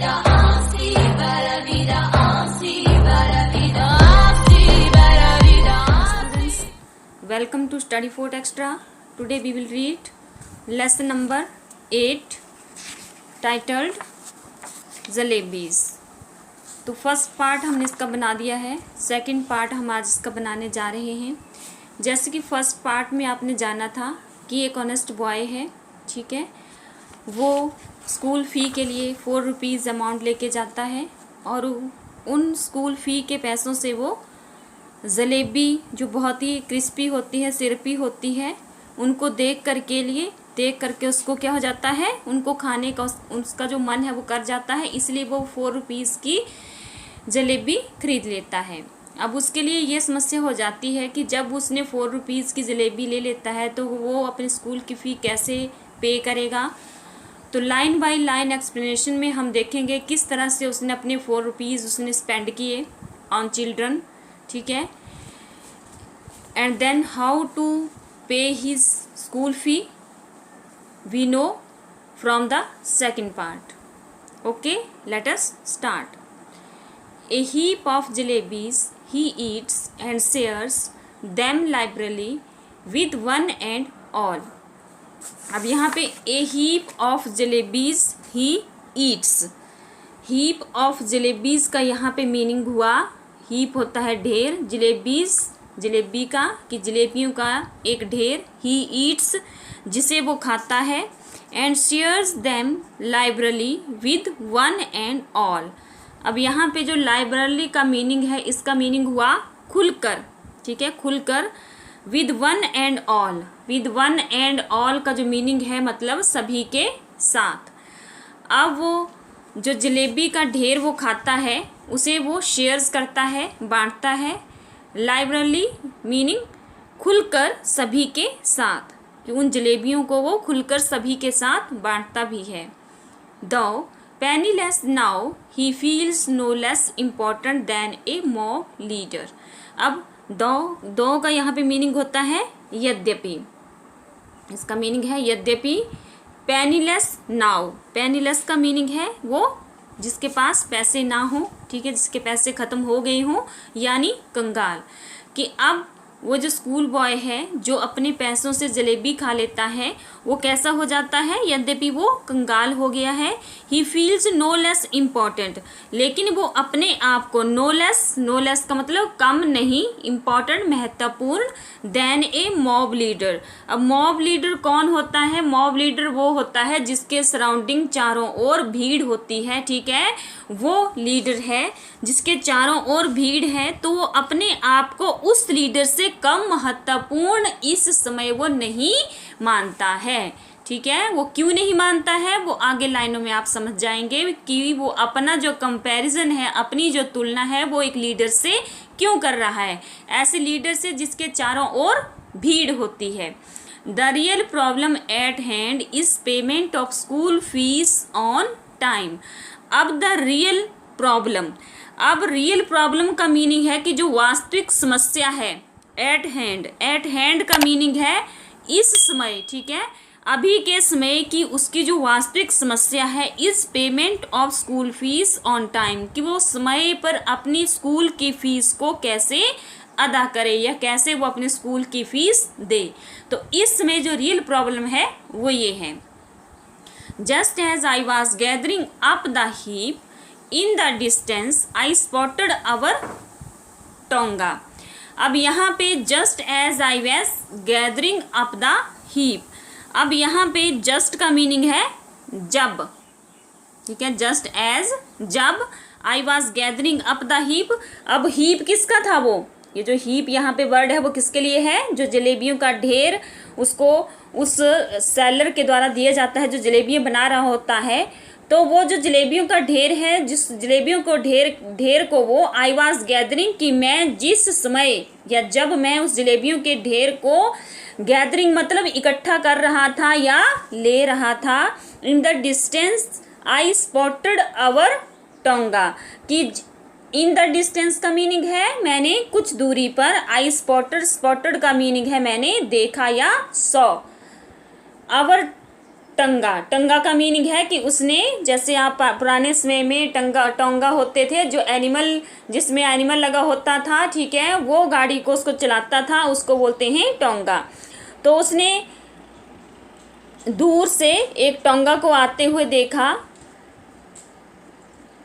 Students, welcome to Study Fort Extra. Today we will read lesson number 8 titled jalebis. तो first part हमने इसका बना दिया है, सेकंड पार्ट हम आज इसका बनाने जा रहे हैं। जैसे कि फर्स्ट पार्ट में आपने जाना था कि एक ऑनेस्ट बॉय है, ठीक है, वो स्कूल फ़ी के लिए 4 रुपीज़ अमाउंट लेके जाता है और उन स्कूल फ़ी के पैसों से वो जलेबी जो बहुत ही क्रिस्पी होती है, सिरपी होती है, उनको देख करके उसको क्या हो जाता है, उनको खाने का उसका जो मन है वो कर जाता है, इसलिए वो 4 रुपीज़ की जलेबी खरीद लेता है। अब उसके लिए ये समस्या हो जाती है कि जब उसने 4 रुपीज़ की जलेबी ले लेता है तो वो अपने स्कूल की फ़ी कैसे पे करेगा। तो लाइन बाय लाइन एक्सप्लेनेशन में हम देखेंगे किस तरह से उसने अपने 4 रुपीज़ उसने स्पेंड किए ऑन चिल्ड्रन, ठीक है, and then how to pay his school fee we know from the second part. Okay, let us start. A heap of jalebis he eats and shares them liberally with one and all. अब यहाँ पे a heap of jalebis he eats, heap of jalebis का यहाँ पे meaning हुआ, heap होता है ढेर, जलेबीज जलेबी का कि जलेबियों का एक ढेर, he eats जिसे वो खाता है, and shares them liberally with one and all. अब यहाँ पे जो लाइब्रेरी का मीनिंग है, इसका मीनिंग हुआ खुलकर, ठीक है, खुलकर। With one and all, with one and all का जो मीनिंग है मतलब सभी के साथ। अब वो जो जलेबी का ढेर वो खाता है उसे वो शेयर्स करता है, बांटता है। लाइब्रेरी मीनिंग खुलकर सभी के साथ, कि उन जलेबियों को वो खुलकर सभी के साथ बांटता भी है। दो penniless now he feels no less important than a mob leader. अब दो का यहाँ पे मीनिंग होता है यद्यपि, इसका मीनिंग है यद्यपि। penniless now, penniless का मीनिंग है वो जिसके पास पैसे ना हो, ठीक है, जिसके पैसे ख़त्म हो गए हों, यानी कंगाल। कि अब वो जो स्कूल बॉय है जो अपने पैसों से जलेबी खा लेता है वो कैसा हो जाता है, यद्यपि वो कंगाल हो गया है। He feels no less important, लेकिन वो अपने आप को नो लेस का मतलब कम नहीं, इम्पॉर्टेंट महत्वपूर्ण, देन ए मॉब लीडर। अब मॉब लीडर कौन होता है? मॉब लीडर वो होता है जिसके सराउंडिंग चारों ओर भीड़ होती है, ठीक है, वो लीडर है जिसके चारों ओर भीड़ है। तो वो अपने आप को उस लीडर से कम महत्वपूर्ण इस समय वो नहीं मानता है, ठीक है। वो क्यों नहीं मानता है वो आगे लाइनों में आप समझ जाएंगे कि वो अपना जो कंपैरिजन है, अपनी जो तुलना है वो एक लीडर से क्यों कर रहा है, ऐसे लीडर से जिसके चारों ओर भीड़ होती है। The real problem at hand is payment of school fees on time. अब द रियल प्रॉब्लम, अब रियल प्रॉब्लम का मीनिंग है कि जो वास्तविक समस्या है, एट हैंड का मीनिंग है इस समय, ठीक है, अभी के समय की उसकी जो वास्तविक समस्या है इस payment of school fees on time, कि वो समय पर अपनी स्कूल की फीस को कैसे अदा करे या कैसे वो अपने स्कूल की फीस दे। तो इस समय जो रियल प्रॉब्लम है वो ये है। Just as I was gathering up the heap in the distance I spotted our tonga. अब यहाँ पे just as I was gathering up the heap, अब यहाँ पे जस्ट का मीनिंग है जब, ठीक है, जस्ट एज जब, आई was gathering up the heap. अब हीप किसका था? वो ये जो हीप यहाँ पे वर्ड है वो किसके लिए है? जो जलेबियों का ढेर उसको उस सेलर के द्वारा दिया जाता है जो जलेबियाँ बना रहा होता है। तो वो जो जलेबियों का ढेर है, जिस जलेबियों को ढेर को वो आई वॉज गैदरिंग, कि मैं जिस समय या जब मैं उस जलेबियों के ढेर को गैदरिंग मतलब इकट्ठा कर रहा था या ले रहा था, in the distance I spotted our tonga, कि इन द डिस्टेंस का मीनिंग है मैंने कुछ दूरी पर, आई स्पॉटेड का मीनिंग है मैंने देखा या सॉ, अवर टंगा। टंगा का मीनिंग है कि उसने, जैसे आप पुराने समय में टोंगा होते थे जो एनिमल, जिसमें एनिमल लगा होता था, ठीक है, वो गाड़ी को उसको चलाता था, उसको बोलते हैं टोंगा। तो उसने दूर से एक टोंगा को आते हुए देखा।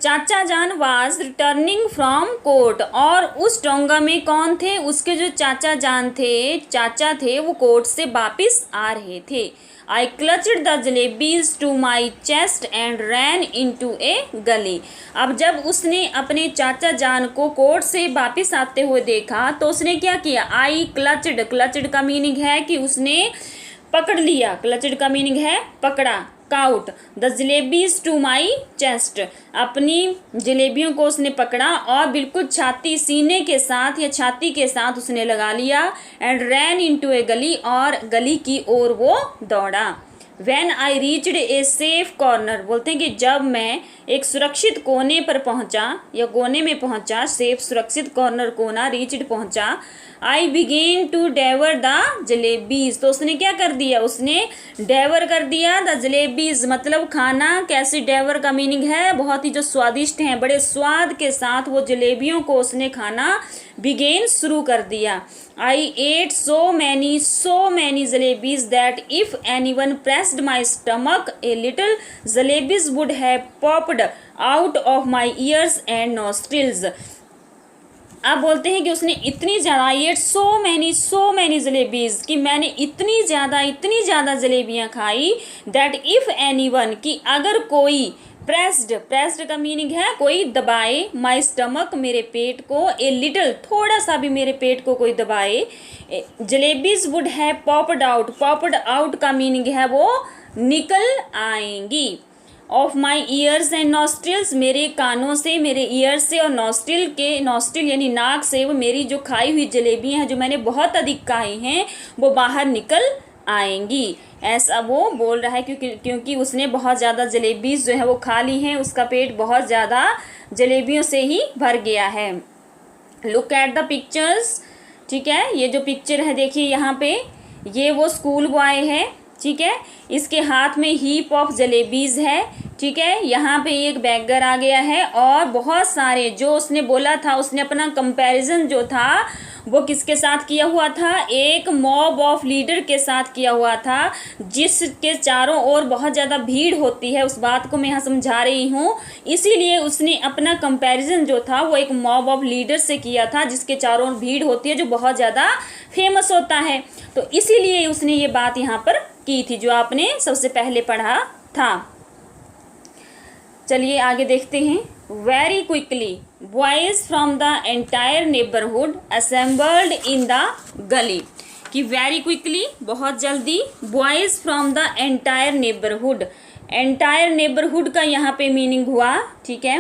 चाचा जान वाज रिटर्निंग फ्रॉम कोर्ट, और उस टोंगा में कौन थे? उसके जो चाचा जान थे, चाचा थे, वो कोर्ट से वापस आ रहे थे। I clutched the jalebis to my chest and ran into a gali. अब जब उसने अपने चाचा जान को कोर्ट से वापस आते हुए देखा तो उसने क्या किया? आई क्लचड, क्लचड का मीनिंग है कि उसने पकड़ लिया, क्लचड का मीनिंग है पकड़ा, caught the jalebis to my chest, अपनी जलेबियों को उसने पकड़ा और बिल्कुल छाती, सीने के साथ या छाती के साथ उसने लगा लिया। एंड रैन इनटू ए गली, और गली की ओर वो दौड़ा। When I reached a safe corner, बोलते हैं कि जब मैं एक सुरक्षित कोने पर पहुंचा या कोने में पहुंचा, सेफ सुरक्षित कॉर्नर, कोना, रीच्ड पहुंचा। आई बिगेन टू डेवर द जलेबीज, तो उसने क्या कर दिया? उसने डेवर कर दिया द जलेबीज, मतलब खाना। कैसे? डेवर का मीनिंग है बहुत ही जो स्वादिष्ट हैं, बड़े स्वाद के साथ वो जलेबियों को उसने खाना बिगेन शुरू कर दिया। I ate so many jalebis that if anyone pressed my stomach a little jalebis would have popped out of my ears and nostrils. अब बोलते हैं कि उसने इतनी ज़्यादा, एट सो मैनी जलेबीज, कि मैंने इतनी ज़्यादा जलेबियाँ खाई, दैट इफ़ एनीवन, कि अगर कोई, प्रेस्ड का मीनिंग है कोई दबाए, माई स्टमक, मेरे पेट को, ए लिटिल, थोड़ा सा भी मेरे पेट को कोई दबाए, jalebis would have popped out का मीनिंग है वो निकल आएंगी। Of my ears and nostrils, मेरे कानों से, मेरे ईयर से, और नॉस्ट्रिल यानी नाक से, वो मेरी जो खाई हुई जलेबियाँ हैं जो मैंने बहुत अधिक खाई हैं वो बाहर निकल आएंगी। ऐसा वो बोल रहा है क्योंकि उसने बहुत ज़्यादा जलेबीज जो है वो खा ली हैं, उसका पेट बहुत ज़्यादा जलेबियों से ही भर गया है। लुक एट द पिक्चर्स, ठीक है, ये जो पिक्चर है देखिए यहाँ पे, ये वो स्कूल बॉय है, ठीक है, इसके हाथ में हीप ऑफ जलेबीज है, ठीक है। यहाँ पे एक बैगर आ गया है और बहुत सारे, जो उसने बोला था, उसने अपना कंपैरिजन जो था वो किसके साथ किया हुआ था? एक मॉब ऑफ लीडर के साथ किया हुआ था, जिसके चारों ओर बहुत ज़्यादा भीड़ होती है। उस बात को मैं यहाँ समझा रही हूँ, इसीलिए उसने अपना कंपैरिजन जो था वो एक मॉब ऑफ लीडर से किया था, जिसके चारों ओर भीड़ होती है, जो बहुत ज़्यादा फेमस होता है। तो इसीलिए उसने ये बात यहाँ पर की थी जो आपने सबसे पहले पढ़ा था। चलिए आगे देखते हैं। Very quickly boys from the entire neighbourhood assembled in the गली, कि वेरी क्विकली, बहुत जल्दी, boys from the entire neighbourhood, entire neighbourhood का यहाँ पे मीनिंग हुआ, ठीक है,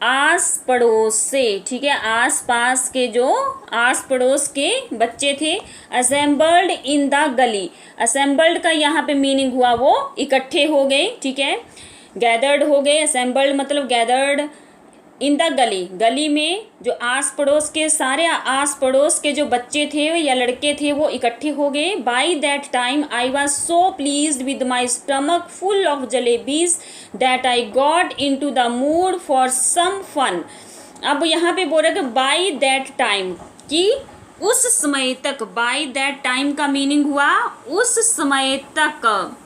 आस पड़ोस से, ठीक है, आस पास के, जो आस पड़ोस के बच्चे थे। असेंबल्ड इन द गली, असेंबल्ड का यहाँ पे मीनिंग हुआ वो इकट्ठे हो गए, ठीक है, गैदर्ड हो गए, असेंबल्ड मतलब गैदर्ड, इन द गली, गली में जो आस पड़ोस के, सारे आस पड़ोस के जो बच्चे थे या लड़के थे वो इकट्ठे हो गए। By that time I was so pleased with my stomach full of jalebis that I got in to the mood for some fun. अब यहाँ पे बोल रहे कि बाई दैट टाइम, कि उस समय तक, बाई दैट टाइम का मीनिंग हुआ उस समय तक।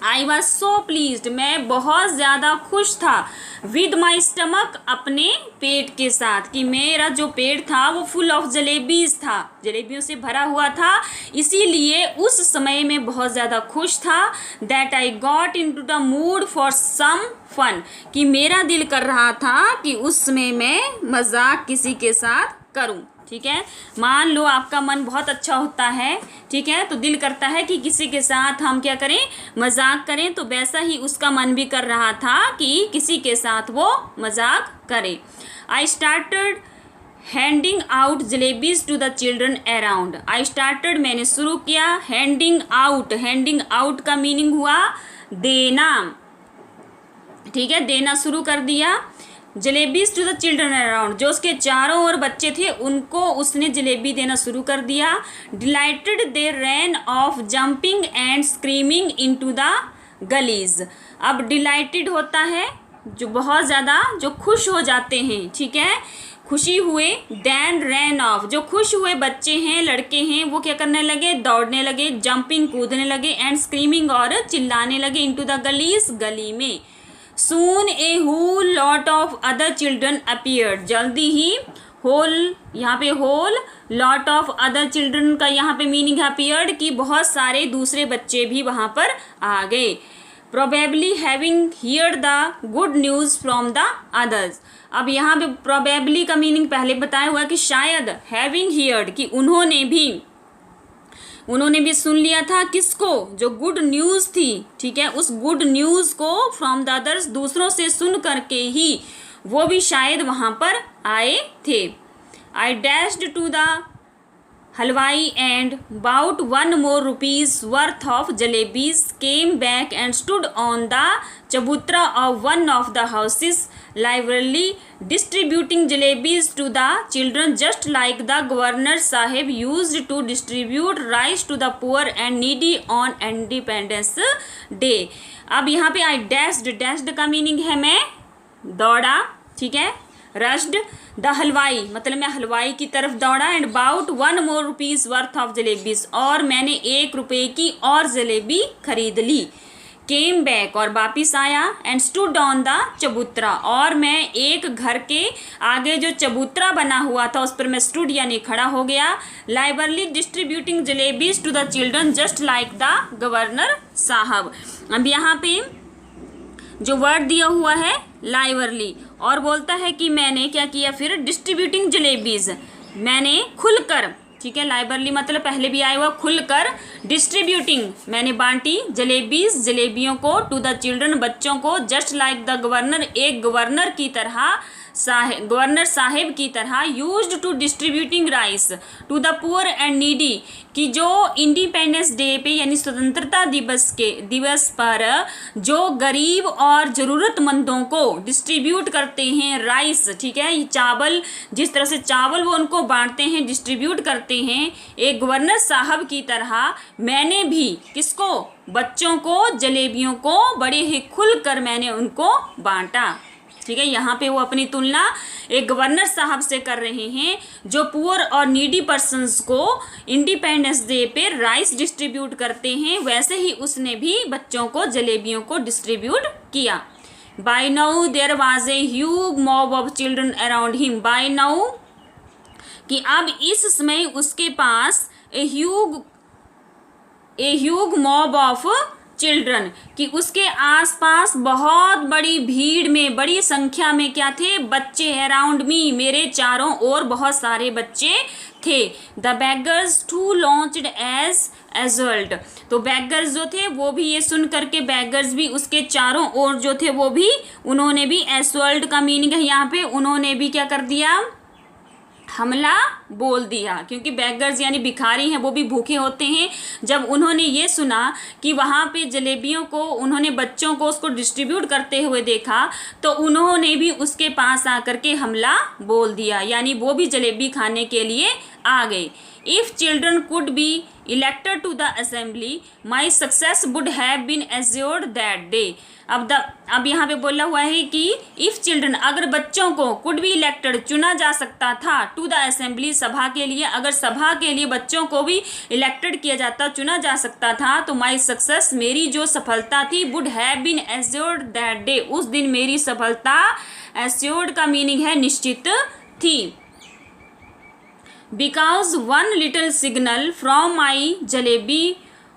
आई वॉज सो प्लीज्ड, मैं बहुत ज़्यादा खुश था, विद माई स्टमक, अपने पेट के साथ, कि मेरा जो पेट था वो फुल ऑफ जलेबीज था, जलेबियों से भरा हुआ था, इसीलिए उस समय में बहुत ज़्यादा खुश था। That I got in to the mood for some fun, कि मेरा दिल कर रहा था कि उस समय मैं मजाक किसी के साथ करूं, ठीक है। मान लो आपका मन बहुत अच्छा होता है, ठीक है, तो दिल करता है कि किसी के साथ हम क्या करें, मजाक करें, तो वैसा ही उसका मन भी कर रहा था कि किसी के साथ वो मजाक करे। I started handing out jalebis to the children around, I started मैंने शुरू किया, हैंडिंग आउट का मीनिंग हुआ देना, ठीक है, देना शुरू कर दिया। Jalebis to the children around, जो उसके चारों ओर बच्चे थे उनको उसने जलेबी देना शुरू कर दिया। Delighted they ran off jumping and screaming in to the galis. अब डिलाइटेड होता है जो बहुत ज़्यादा जो खुश हो जाते हैं, ठीक है, खुशी हुए। देन रैन ऑफ, जो खुश हुए बच्चे हैं, लड़के हैं, वो क्या करने लगे, दौड़ने लगे, जंपिंग कूदने लगे, एंड स्क्रीमिंग और चिल्लाने लगे, इनटू द गलीज, गली में। Soon a whole lot of other children appeared, जल्दी ही होल, यहाँ पे whole lot of other children का यहाँ पे मीनिंग है अपीयर्ड कि बहुत सारे दूसरे बच्चे भी वहाँ पर आ गए। Probably having here the good news from the others. अब यहाँ पे प्रोबेबली का मीनिंग पहले बताया हुआ कि शायद, हैविंग हियर्ड कि उन्होंने भी सुन लिया था, किसको, जो गुड न्यूज़ थी, ठीक है, उस गुड न्यूज़ को फ्रॉम द अदर्स, दूसरों से सुन करके ही वो भी शायद वहाँ पर आए थे। आई डैश्ड टू द हलवाई and bought 1 more rupees worth of jalebis, came back and stood on the chabutra of one of the houses, liberally distributing jalebis to the children, just like the governor sahib used to distribute rice to the poor and needy on Independence Day। अब यहाँ पे आई dashed का meaning है मैं दौड़ा, ठीक है, rushed the हलवाई मतलब मैं हलवाई की तरफ दौड़ा, and bought 1 more rupees worth of jalebis, और मैंने 1 रुपये की और जलेबी खरीद ली। केम बैक और वापिस आया, एंड स्टूड ऑन द चबूतरा, और मैं एक घर के आगे जो चबूतरा बना हुआ था उस पर मैं स्टूड यानी खड़ा हो गया। Liberally distributing jalebis to the children just like the governor sahib. अब यहाँ पे जो वर्ड दिया हुआ है लाइवरली, और बोलता है कि मैंने क्या किया, फिर डिस्ट्रीब्यूटिंग जलेबीज, मैंने खुलकर, ठीक है, लाइवरली मतलब पहले भी आया हुआ, खुलकर, डिस्ट्रीब्यूटिंग मैंने बांटी, जलेबीज जलेबियों को, टू द चिल्ड्रन बच्चों को, जस्ट लाइक द गवर्नर एक गवर्नर की तरह, गवर्नर साहिब की तरह, used to distributing rice to the poor and needy, कि जो इंडिपेंडेंस डे पे यानी स्वतंत्रता दिवस पर जो गरीब और ज़रूरतमंदों को डिस्ट्रीब्यूट करते हैं राइस, ठीक है, ये चावल, जिस तरह से चावल वो उनको बांटते हैं, डिस्ट्रीब्यूट करते हैं, एक गवर्नर साहब की तरह मैंने भी किसको, बच्चों को, जलेबियों को बड़े ही खुलकर मैंने उनको बांटा, ठीक है। यहाँ पे वो अपनी तुलना एक गवर्नर साहब से कर रहे हैं जो पुअर और नीडी पर्सन्स को इंडिपेंडेंस डे पे राइस डिस्ट्रीब्यूट करते हैं, वैसे ही उसने भी बच्चों को जलेबियों को डिस्ट्रीब्यूट किया। By now there was a huge mob of children around him, by now कि अब इस समय उसके पास a huge mob of children, कि उसके आसपास बहुत बड़ी भीड़ में, बड़ी संख्या में क्या थे, बच्चे, अराउंड मी मेरे चारों ओर बहुत सारे बच्चे थे। The beggars too launched as adult, तो बेगर्स जो थे वो भी ये सुन करके, बेगर्स भी उसके चारों ओर जो थे वो भी, उन्होंने भी, एसवर्ल्ड का मीनिंग है यहाँ पे, उन्होंने भी क्या कर दिया, हमला बोल दिया, क्योंकि बेगर्स यानी भिखारी हैं, वो भी भूखे होते हैं। जब उन्होंने ये सुना कि वहाँ पे जलेबियों को उन्होंने बच्चों को उसको डिस्ट्रीब्यूट करते हुए देखा, तो उन्होंने भी उसके पास आकर के हमला बोल दिया, यानी वो भी जलेबी खाने के लिए आ गए। If children could be elected to the assembly, my success would have been assured that day. अब यहाँ पे बोला हुआ है कि इफ़ चिल्ड्रन, अगर बच्चों को, कुड बी इलेक्टेड चुना जा सकता था, टू द असेंबली सभा के लिए, अगर सभा के लिए बच्चों को भी इलेक्टेड किया जाता, चुना जा सकता था, तो माई सक्सेस मेरी जो सफलता थी, would have been assured that day, उस दिन मेरी सफलता, एश्योर्ड का मीनिंग है निश्चित थी। Because one little signal from my jalebi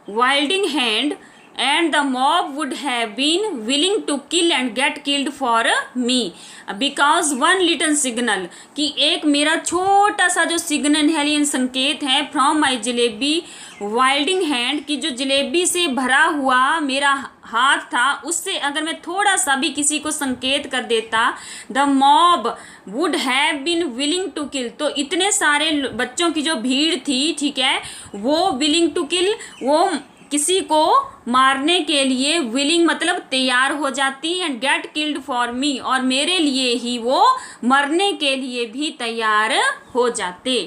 wielding hand and the mob would have been willing to kill and get killed for me. Because one little signal, कि एक मेरा छोटा सा जो सिग्नल है, ये संकेत है, from my jalebi wielding hand, कि जो जलेबी से भरा हुआ मेरा हाथ था, उससे अगर मैं थोड़ा सा भी किसी को संकेत कर देता, the mob would have been willing to kill, तो इतने सारे बच्चों की जो भीड़ थी, ठीक है, वो विलिंग टू किल, वो किसी को मारने के लिए, विलिंग मतलब तैयार हो जाती, and get killed for me, और मेरे लिए ही वो मरने के लिए भी तैयार हो जाते।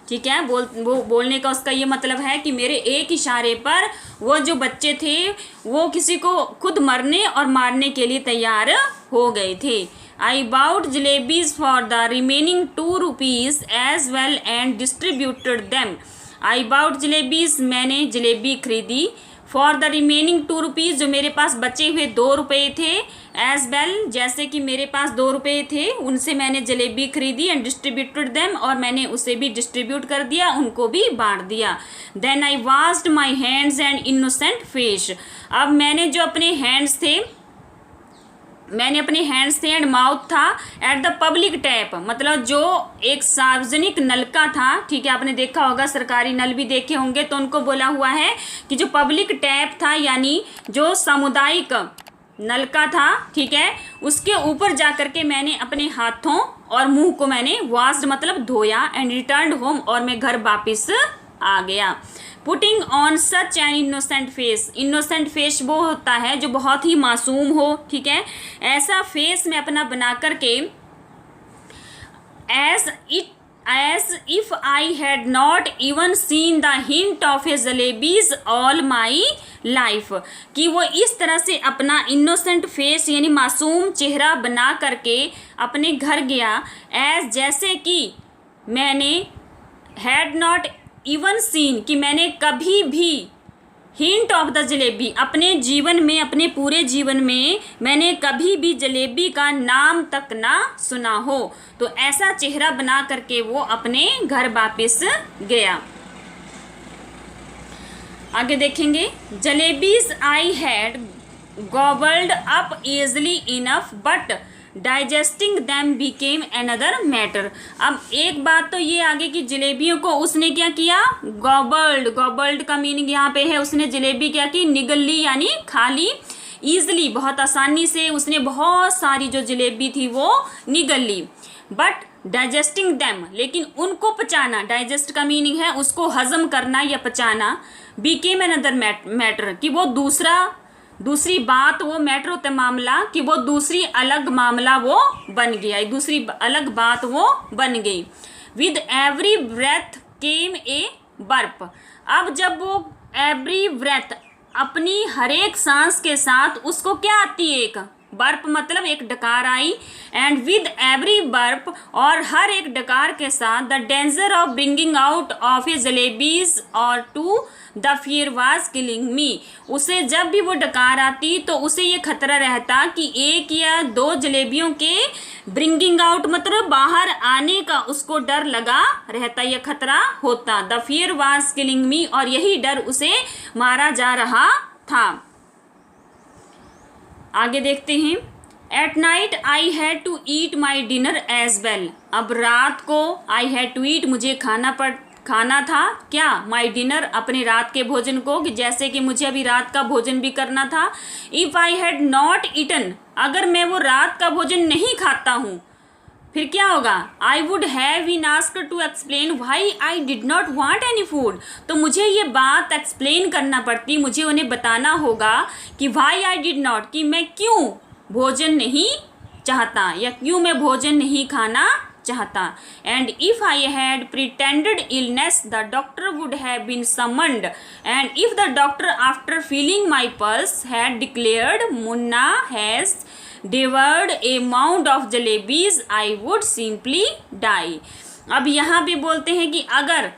ठीक है। वो बोलने का उसका ये मतलब है कि मेरे एक इशारे पर वो जो बच्चे थे वो किसी को खुद मरने और मारने के लिए तैयार हो गए थे। I bought jalebis for the remaining 2 rupees as well and distributed them. I bought jalebis, मैंने जलेबी खरीदी, फॉर द रिमेनिंग 2 रुपीज़, जो मेरे पास बचे हुए 2 रुपये थे, एज वेल, जैसे कि मेरे पास 2 रुपये थे उनसे मैंने जलेबी खरीदी, एंड डिस्ट्रीब्यूटेड देम, और मैंने उसे भी डिस्ट्रीब्यूट कर दिया, उनको भी बांट दिया। Then I washed my hands and innocent face. अब मैंने जो अपने हैंड्स थे एंड माउथ था एट द पब्लिक टैप, मतलब जो एक सार्वजनिक नलका था, ठीक है, आपने देखा होगा, सरकारी नल भी देखे होंगे, तो उनको बोला हुआ है कि जो पब्लिक टैप था यानी जो सामुदायिक नलका था, ठीक है, उसके ऊपर जा करके मैंने अपने हाथों और मुंह को मैंने वॉश्ड मतलब धोया, एंड रिटर्न्ड होम, और मैं घर वापस आ गया। Putting on such an innocent face, innocent face वो होता है जो बहुत ही मासूम हो, ठीक है, ऐसा फेस मैं अपना बना करके, as if I had not even seen the hint of a jalebis all my life, कि वो इस तरह से अपना इनोसेंट फेस यानी मासूम चेहरा बना करके अपने घर गया, एज जैसे कि मैंने हैड नॉट इवन सीन, कि मैंने कभी भी हिंट ऑफ द जलेबी, अपने जीवन में, अपने पूरे जीवन में मैंने कभी भी जलेबी का नाम तक ना सुना हो। तो ऐसा चेहरा बना करके वो अपने घर वापस गया। आगे देखेंगे, jalebis I had गॉबल्ड up easily enough but digesting them became another matter. अब एक बात तो ये आगे कि जलेबियों को उसने क्या किया, गॉबल्ड, गॉबल्ड का मीनिंग यहाँ पे है उसने जलेबी क्या की, निगल ली यानी खा ली, ईजली बहुत आसानी से उसने बहुत सारी जो जलेबी थी वो निगल ली, बट डाइजेस्टिंग दैम, लेकिन उनको पचाना, डाइजेस्ट का मीनिंग है उसको हजम करना या पचाना, बिकेम अनदर मैटर, कि वो दूसरी बात, वो मैटर होता है मामला, कि वो दूसरी अलग मामला वो बन गया, दूसरी अलग बात वो बन गई। With every breath came a burp. अब जब वो एवरी ब्रेथ, अपनी हर एक सांस के साथ उसको क्या आती है, एक बर्प मतलब एक डकार आई, एंड विद एवरी बर्प, और हर एक डकार के साथ, the danger of bringing out of a jalebis or two the fear was killing me. उसे जब भी वो डकार आती तो उसे ये खतरा रहता कि एक या 2 जलेबियों के ब्रिंगिंग आउट मतलब बाहर आने का उसको डर लगा रहता, यह खतरा होता। द फियर वाज किलिंग मी, और यही डर उसे मारा जा रहा था। आगे देखते हैं, at night I had to eat my dinner as well. अब रात को आई हैड टू ईट, मुझे खाना था क्या, माई डिनर, अपने रात के भोजन को, कि जैसे कि मुझे अभी रात का भोजन भी करना था। If I had not eaten, अगर मैं वो रात का भोजन नहीं खाता हूँ फिर क्या होगा, I would have been asked to explain why I did not want any food. तो मुझे ये बात एक्सप्लेन करना पड़ती, मुझे उन्हें बताना होगा कि व्हाई आई डिड नॉट, कि मैं क्यों भोजन नहीं चाहता या क्यों मैं भोजन नहीं खाना चाहता। And if I had pretended illness the doctor would have been summoned, and if the doctor after feeling my pulse had declared Munna has devoured a mound of jalebis, I would simply die। अब यहाँ पे बोलते हैं कि अगर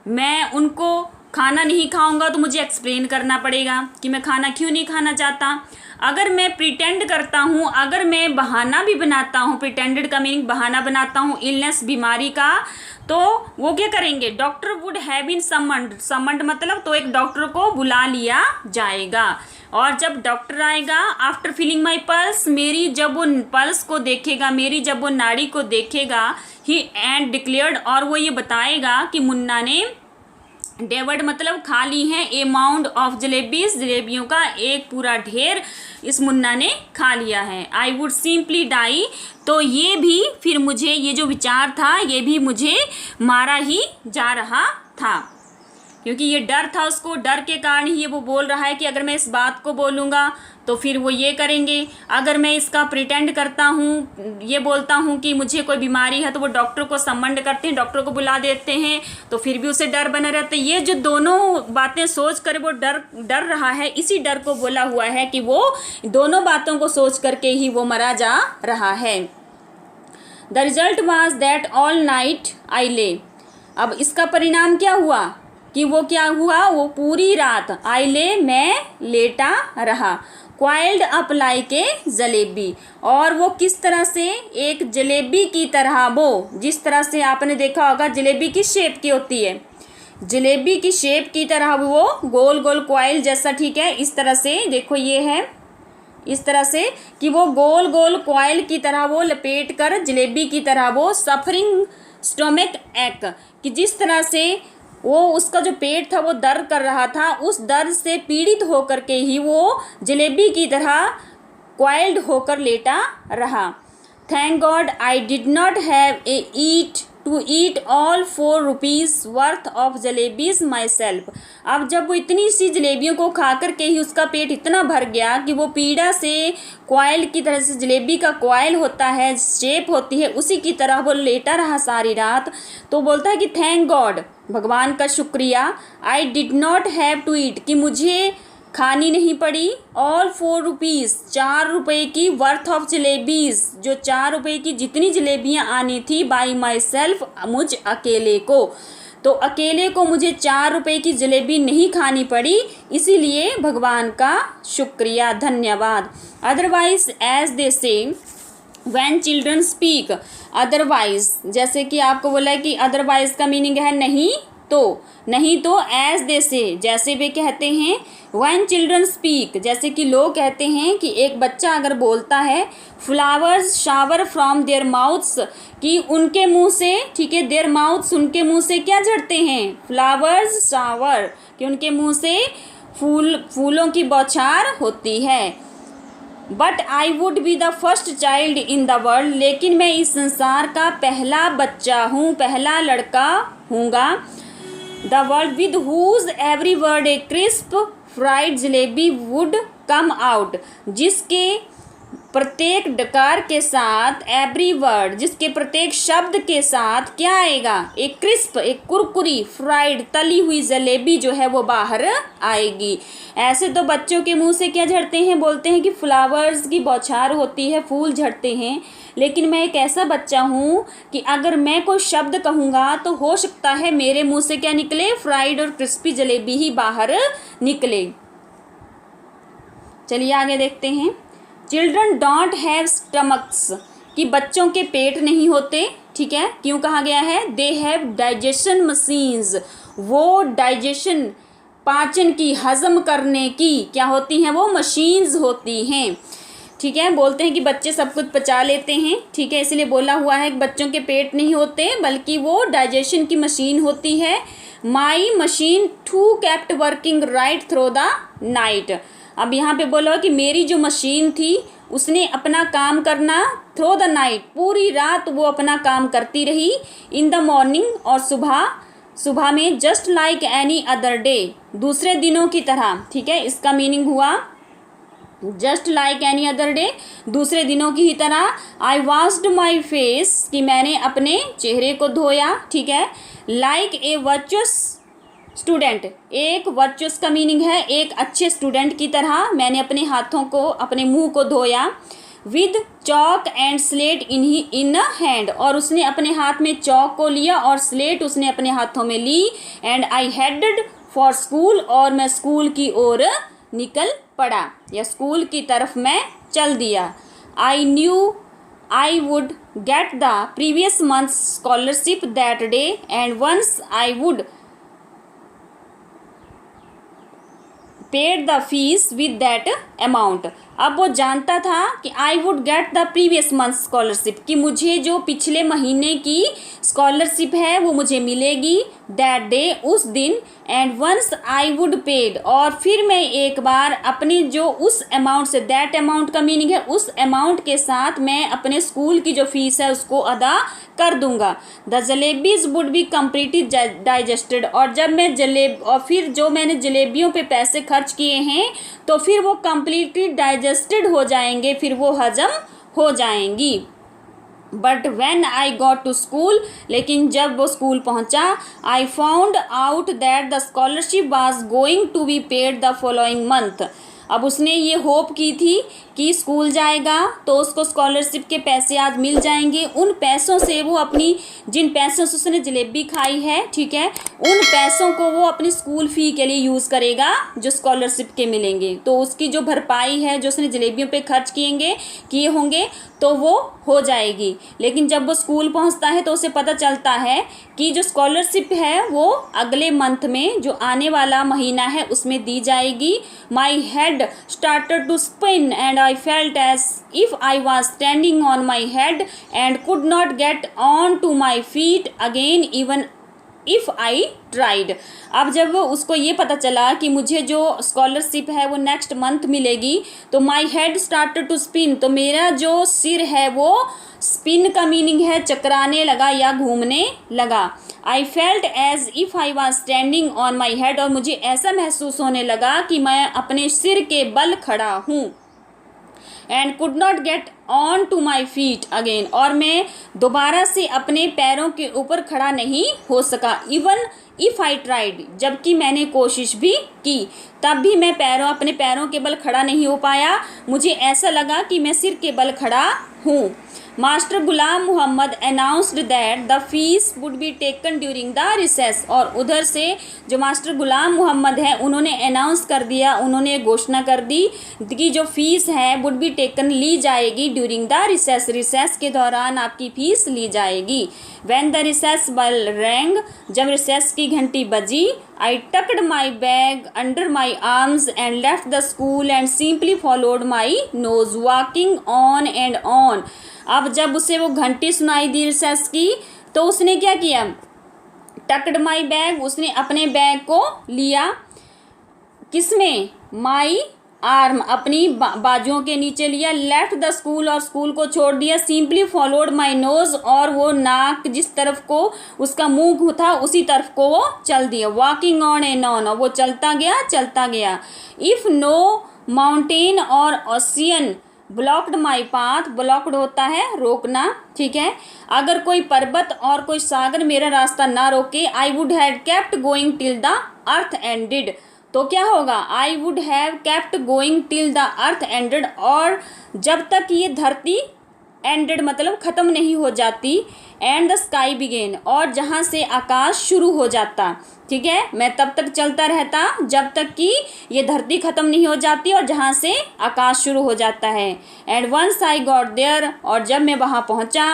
मैं उनको खाना नहीं खाऊंगा तो मुझे एक्सप्लेन करना पड़ेगा कि मैं खाना क्यों नहीं खाना चाहता। अगर मैं प्रिटेंड करता हूँ, अगर मैं बहाना भी बनाता हूँ, प्रिटेंडेड का मीनिंग बहाना बनाता हूँ इलनेस बीमारी का, तो वो क्या करेंगे, doctor would have been summoned मतलब तो एक डॉक्टर को बुला लिया जाएगा। और जब डॉक्टर आएगा, आफ्टर फीलिंग माई पल्स, मेरी जब वो पल्स को देखेगा, मेरी जब वो नाड़ी को देखेगा, ही एंड डिक्लेयर्ड, और वो ये बताएगा कि मुन्ना ने डेवर्ड मतलब खा ली है, ए माउंड ऑफ जलेबीज, जलेबियों का एक पूरा ढेर इस मुन्ना ने खा लिया है। आई वुड सिंपली डाई, तो ये भी फिर मुझे, ये जो विचार था ये भी मुझे मारा ही जा रहा था, क्योंकि ये डर था उसको, डर के कारण ही ये वो बोल रहा है कि अगर मैं इस बात को बोलूँगा तो फिर वो ये करेंगे। अगर मैं इसका प्रिटेंड करता हूँ, ये बोलता हूँ कि मुझे कोई बीमारी है, तो वो डॉक्टर को समंड करते हैं, डॉक्टर को बुला देते हैं, तो फिर भी उसे डर बना रहता है। ये जो दोनों बातें सोच कर वो डर रहा है, इसी डर को बोला हुआ है कि वो दोनों बातों को सोच करके ही वो मरा जा रहा है। The result was that all night I ले। अब इसका परिणाम क्या हुआ कि वो क्या हुआ, वो पूरी रात आई ले, मैं लेटा रहा, coiled up like a jalebi, और वो किस तरह से, एक जलेबी की तरह, वो जिस तरह से आपने देखा होगा जलेबी किस शेप की होती है, जलेबी की शेप की तरह वो गोल गोल क्वाइल जैसा, ठीक है, इस तरह से देखो ये है, इस तरह से कि वो गोल गोल क्वाइल की तरह वो लपेट कर जलेबी की तरह वो सफरिंग स्टोमक एक, कि जिस तरह से वो उसका जो पेट था वो दर्द कर रहा था, उस दर्द से पीड़ित होकर के ही वो जलेबी की तरह क्वाइल्ड होकर लेटा रहा। Thank God I did not have to eat all 4 rupees worth of jalebis myself. अब जब वो इतनी सी जलेबियों को खा कर के ही उसका पेट इतना भर गया कि वो पीड़ा से क्वाइल की तरह से, जलेबी का क्वाइल होता है, शेप होती है, उसी की तरह वो लेटा रहा सारी रात। तो बोलता है कि थैंक गॉड, भगवान का शुक्रिया, I did not have to eat, कि मुझे खानी नहीं पड़ी, ऑल 4 रुपीज़, 4 रुपये की वर्थ ऑफ जलेबीज़, जो 4 रुपये की जितनी जलेबियाँ आनी थी, बाई माई सेल्फ, मुझ अकेले को, तो अकेले को मुझे 4 रुपये की जलेबी नहीं खानी पड़ी, इसीलिए भगवान का शुक्रिया, धन्यवाद। अदरवाइज एज दे से व्हेन चिल्ड्रन स्पीक, अदरवाइज, जैसे कि आपको बोला है कि अदरवाइज का मीनिंग है नहीं तो, नहीं तो एज दे से, जैसे वे कहते हैं, व्हेन चिल्ड्रन स्पीक, जैसे कि लोग कहते हैं कि एक बच्चा अगर बोलता है, flowers shower from there mouths, कि उनके मुंह से, ठीक है, देयर माउथ्स, उनके मुंह से क्या झड़ते हैं, फ्लावर्स शावर, कि उनके मुंह से फूलों की बौछार होती है। But I would be the first child in the world, लेकिन मैं इस संसार का पहला बच्चा हूँ, पहला लड़का हूँगा। The world with whose every word a crisp fried jalebi would come out, जिसके प्रत्येक डकार के साथ, एवरी वर्ड, जिसके प्रत्येक शब्द के साथ क्या आएगा, एक क्रिस्प, एक कुरकुरी, फ्राइड, तली हुई जलेबी जो है वो बाहर आएगी। ऐसे तो बच्चों के मुंह से क्या झड़ते हैं, बोलते हैं कि फ्लावर्स की बौछार होती है, फूल झड़ते हैं, लेकिन मैं एक ऐसा बच्चा हूँ कि अगर मैं कोई शब्द कहूँगा तो हो सकता है मेरे मुंह से क्या निकले, फ्राइड और क्रिस्पी जलेबी ही बाहर निकले। चलिए आगे देखते हैं। चिल्ड्रन डोंट हैव स्टमक्स, कि बच्चों के पेट नहीं होते, ठीक है, क्यों कहा गया है, दे हैव डाइजेशन मशीन्स, वो डाइजेशन, पाचन की, हजम करने की क्या होती हैं, वो मशीन्स होती हैं, ठीक है। बोलते हैं कि बच्चे सब कुछ पचा लेते हैं, ठीक है, इसलिए बोला हुआ है कि बच्चों के पेट नहीं होते, बल्कि वो डाइजेशन की मशीन होती है। My machine too kept working right through the night. अब यहाँ पे बोला कि मेरी जो मशीन थी उसने अपना काम करना थ्रू द नाइट, पूरी रात वो अपना काम करती रही। इन द मॉर्निंग, और सुबह में, just like any other day, दूसरे दिनों की तरह, ठीक है, इसका मीनिंग हुआ just like any other day, दूसरे दिनों की ही तरह। आई वॉश्ड माई फेस, कि मैंने अपने चेहरे को धोया, ठीक है। लाइक ए वर्चुअस स्टूडेंट, एक वर्चुअस का मीनिंग है एक अच्छे स्टूडेंट की तरह मैंने अपने हाथों को, अपने मुंह को धोया। With chalk and slate in a hand, और उसने अपने हाथ में चॉक को लिया और स्लेट उसने अपने हाथों में ली। And I headed for school, और मैं स्कूल की ओर निकल पड़ा, या स्कूल की तरफ मैं चल दिया। I knew I would get the previous month scholarship that day, and once I would paid the fees with that amount. अब वो जानता था कि I would get the previous month scholarship, कि मुझे जो पिछले महीने की स्कॉलरशिप है वो मुझे मिलेगी दैट डे, उस दिन। And once I would paid, और फिर मैं एक बार अपनी जो उस अमाउंट से, दैट अमाउंट का मीनिंग है उस अमाउंट के साथ मैं अपने स्कूल की जो फीस है उसको अदा कर दूंगा। The jalebis would be completely digested, और जब मैं और फिर जो मैंने जलेबियों पे पैसे खर्च किए हैं तो फिर वो कम्प्लीटली डाइजेस्टेड हो जाएंगे, फिर वो हजम हो जाएंगी। But when I got to school, लेकिन जब वो स्कूल पहुंचा, I found out that the scholarship was going to be paid the following month. अब उसने ये होप की थी कि स्कूल जाएगा तो उसको स्कॉलरशिप के पैसे आज मिल जाएंगे, उन पैसों से वो अपनी, जिन पैसों से उसने जलेबी खाई है, ठीक है, उन पैसों को वो अपनी स्कूल फ़ी के लिए यूज़ करेगा जो स्कॉलरशिप के मिलेंगे। तो उसकी जो भरपाई है जो उसने जलेबियों पे खर्च किए होंगे तो वो हो जाएगी। लेकिन जब वो स्कूल पहुंचता है तो उसे पता चलता है कि जो स्कॉलरशिप है वो अगले मंथ में, जो आने वाला महीना है, उसमें दी जाएगी। My head started to spin and I felt as if I was standing on my head and could not get on to my feet again even if I tried। अब जब उसको ये पता चला कि मुझे जो स्कॉलरशिप है वो नेक्स्ट मंथ मिलेगी, तो my head started to spin, तो मेरा जो सिर है वो, स्पिन का मीनिंग है चकराने लगा या घूमने लगा। I felt as if I was standing on my head, और मुझे ऐसा महसूस होने लगा कि मैं अपने सिर के बल खड़ा हूँ। And could not get on to my feet again, और मैं दोबारा से अपने पैरों के ऊपर खड़ा नहीं हो सका। इवन इफ़ आई ट्राइड, जबकि मैंने कोशिश भी की तब भी मैं अपने पैरों के बल खड़ा नहीं हो पाया। मुझे ऐसा लगा कि मैं सिर के बल खड़ा हूँ। Master Ghulam Mohammad announced that the fees would be taken during the recess, और उधर से जो मास्टर गुलाम मोहम्मद है उन्होंने अनाउंस कर दिया, उन्होंने घोषणा कर दी कि जो फीस है वुड बी टेकन, ली जाएगी, ड्यूरिंग द रिसेस, रिसेस के दौरान आपकी फीस ली जाएगी। When the recess bell rang, जब रिसेस की घंटी बजी, I tucked my bag under my arms and left the school and simply followed my nose walking on and on. अब जब उसे वो घंटी सुनाई दी रिसेस की तो उसने क्या किया, टक्ड माई बैग, उसने अपने बैग को लिया, किसमें, माई आर्म, अपनी बाजुओं के नीचे लिया, लेफ्ट द स्कूल, और स्कूल को छोड़ दिया, सिंपली फॉलोड माई नोज, और वो नाक जिस तरफ को उसका मुंह था उसी तरफ को वो चल दिया। वॉकिंग ऑन एंड ऑन, वो चलता गया। इफ़ नो माउंटेन और ocean blocked my path, blocked होता है रोकना, ठीक है, अगर कोई पर्वत और कोई सागर मेरा रास्ता ना रोके, आई would have kept going till the earth ended, तो क्या होगा, I would have kept going till the earth ended, और जब तक ये धरती, एंडेड मतलब ख़त्म नहीं हो जाती, एंड द स्काई बिगेन, और जहाँ से आकाश शुरू हो जाता, ठीक है, मैं तब तक चलता रहता जब तक कि ये धरती ख़त्म नहीं हो जाती और जहाँ से आकाश शुरू हो जाता है। And once I got there, और जब मैं वहाँ पहुँचा,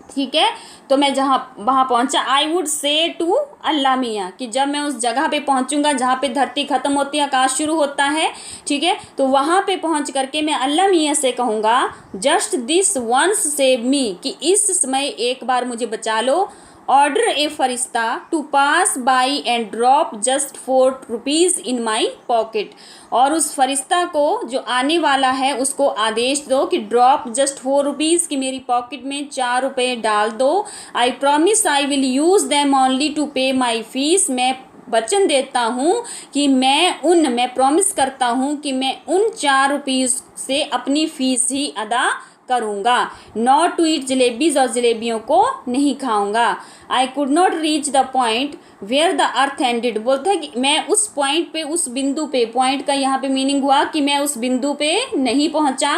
ठीक है, तो मैं वहाँ पहुँचा, I would say to Allah मियाँ, कि जब मैं उस जगह पे पहुँचूँगा जहाँ पे धरती ख़त्म होती है, आकाश शुरू होता है, ठीक है, तो वहाँ पे पहुँच करके मैं अल्लाह मियाँ से कहूँगा, just this once save me, कि इस समय एक बार मुझे बचा लो। ऑर्डर ए फरिश्ता to pass by and drop just 4 rupees in my pocket, और उस फरिश्ता को जो आने वाला है उसको आदेश दो कि ड्रॉप जस्ट 4 रुपीज़, की मेरी पॉकेट में 4 रुपये डाल दो। I promise I will use them only to pay my fees, मैं वचन देता हूँ कि मैं प्रॉमिस करता हूँ कि मैं उन 4 रुपीज़ से अपनी फ़ीस ही अदा करूँगा। नॉट टू ईट जलेबीज, और जलेबियों को नहीं खाऊंगा। I could not reach the point where the earth ended, बोलता है कि मैं उस पॉइंट पे, उस बिंदु पे, पॉइंट का यहाँ पे मीनिंग हुआ कि मैं उस बिंदु पे नहीं पहुँचा।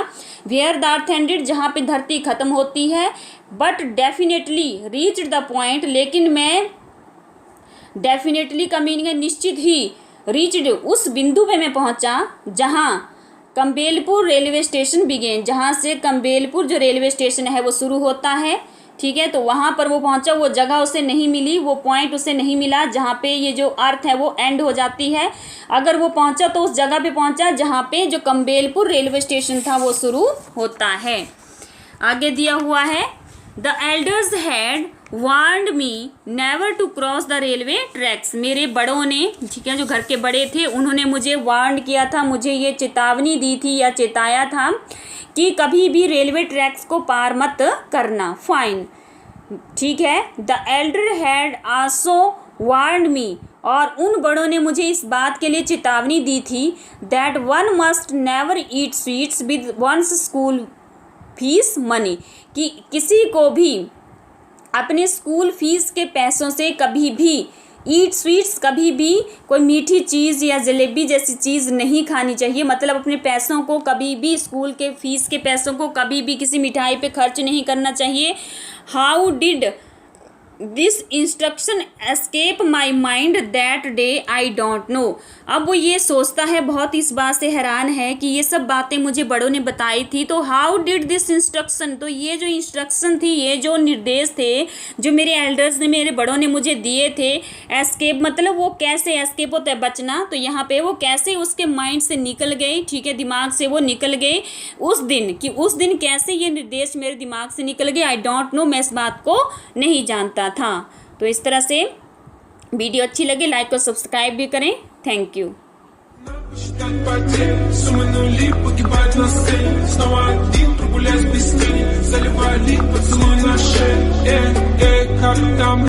वेयर द अर्थ एंडेड, जहाँ पे धरती ख़त्म होती है। But definitely reached the point, लेकिन मैं, डेफिनेटली का मीनिंग है निश्चित ही, रीच्ड उस बिंदु पे मैं पहुँचा जहाँ कम्बेलपुर रेलवे स्टेशन बिगेन, जहाँ से कम्बेलपुर जो रेलवे स्टेशन है वो शुरू होता है। ठीक है। तो वहां पर वो पहुंचा, वो जगह उसे नहीं मिली, वो पॉइंट उसे नहीं मिला जहां पे ये जो अर्थ है वो एंड हो जाती है। अगर वो पहुंचा तो उस जगह पे पहुंचा जहां पे जो कम्बेलपुर रेलवे स्टेशन था वो शुरू होता है। आगे दिया हुआ है, the elders had warned me never to cross the railway tracks. मेरे बड़ों ने, ठीक है, जो घर के बड़े थे, उन्होंने मुझे वार्न किया था, मुझे ये चेतावनी दी थी या चेताया था कि कभी भी रेलवे ट्रैक्स को पार मत करना। फाइन, ठीक है। The Elder had also warned मी, और उन बड़ों ने मुझे इस बात के लिए चेतावनी दी थी, that one must never eat sweets with one's school fees money, कि किसी को भी अपने स्कूल फीस के पैसों से कभी भी ईट स्वीट्स, कभी भी कोई मीठी चीज़ या जलेबी जैसी चीज़ नहीं खानी चाहिए। मतलब अपने पैसों को कभी भी, स्कूल के फीस के पैसों को कभी भी किसी मिठाई पे खर्च नहीं करना चाहिए। How did this instruction escape my mind that day I don't know. अब वो ये सोचता है, बहुत इस बात से हैरान है कि ये सब बातें मुझे बड़ों ने बताई थी। तो हाउ डिड दिस इंस्ट्रक्शन, तो ये जो इंस्ट्रक्शन थी, ये जो निर्देश थे जो मेरे एल्डर्स ने, मेरे बड़ों ने मुझे दिए थे, एस्केप मतलब वो कैसे, एस्केप होता है बचना, तो यहाँ पे वो कैसे उसके माइंड से निकल गए, ठीक है, दिमाग से वो निकल गए उस दिन, कि उस दिन कैसे ये निर्देश मेरे दिमाग से निकल गए, आई डोंट नो, मैं इस बात को नहीं जानता था। तो इस तरह से वीडियो अच्छी लगे लाइक और सब्सक्राइब भी करें। Thank you.